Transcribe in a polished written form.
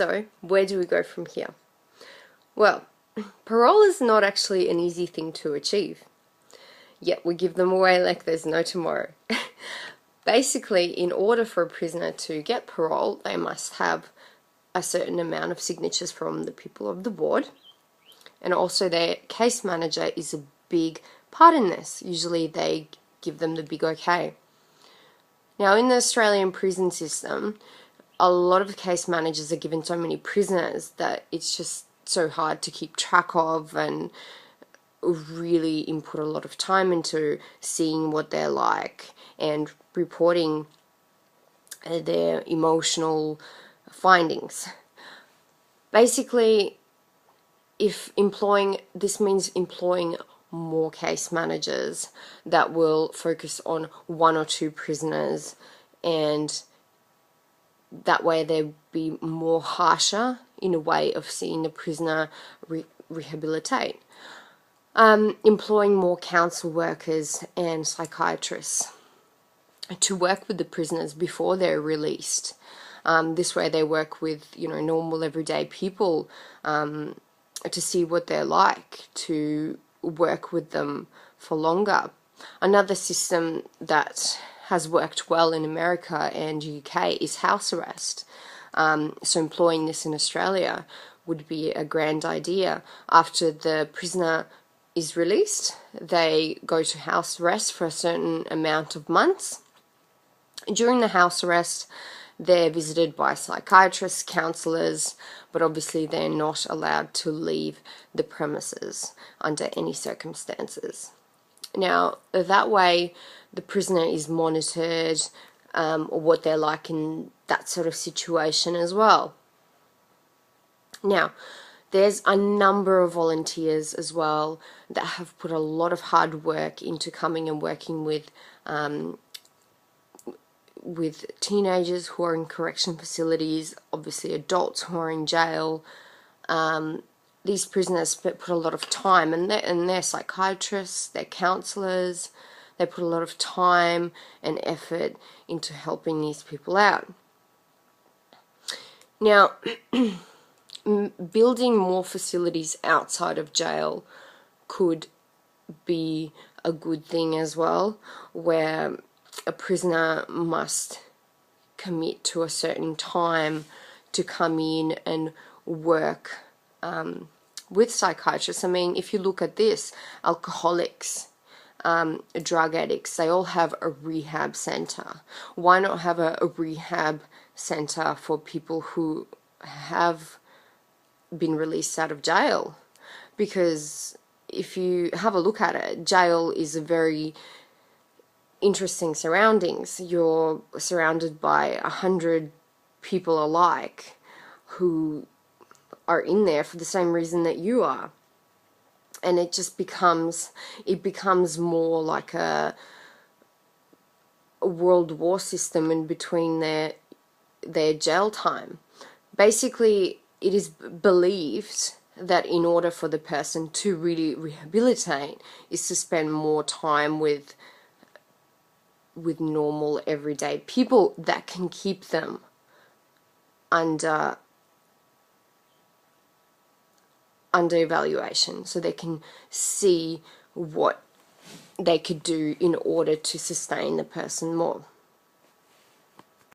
So, where do we go from here? Well, parole is not actually an easy thing to achieve. Yet we give them away like there's no tomorrow. Basically, in order for a prisoner to get parole, they must have a certain amount of signatures from the people of the ward, and also their case manager is a big part in this. Usually they give them the big okay. Now, in the Australian prison system, a lot of case managers are given so many prisoners that it's just so hard to keep track of and really input a lot of time into seeing what they're like and reporting their emotional findings. Basically, this means employing more case managers that will focus on one or two prisoners, and that way they'll be more harsher in a way of seeing the prisoner rehabilitate. Employing more counsel workers and psychiatrists to work with the prisoners before they're released. This way they work with, normal everyday people to see what they're like, to work with them for longer. Another system that has worked well in America and UK is house arrest. So employing this in Australia would be a grand idea. After the prisoner is released, they go to house arrest for a certain amount of months. During the house arrest, they're visited by psychiatrists, counsellors, but obviously they're not allowed to leave the premises under any circumstances. Now, that way, the prisoner is monitored, or what they're like in that sort of situation as well. Now, there's a number of volunteers as well that have put a lot of hard work into coming and working with teenagers who are in correction facilities, obviously adults who are in jail. These prisoners put a lot of time, and they're psychiatrists, they're counsellors, they put a lot of time and effort into helping these people out. Now, building more facilities outside of jail could be a good thing as well, where a prisoner must commit to a certain time to come in and work with psychiatrists. I mean, if you look at this, alcoholics, drug addicts, they all have a rehab center. Why not have a rehab center for people who have been released out of jail? Because if you have a look at it, jail is a very interesting surroundings. You're surrounded by 100 people alike who are in there for the same reason that you are, and it just becomes more like a World War system in between their jail time. Basically, it is believed that in order for the person to really rehabilitate is to spend more time with normal everyday people that can keep them under evaluation, so they can see what they could do in order to sustain the person more.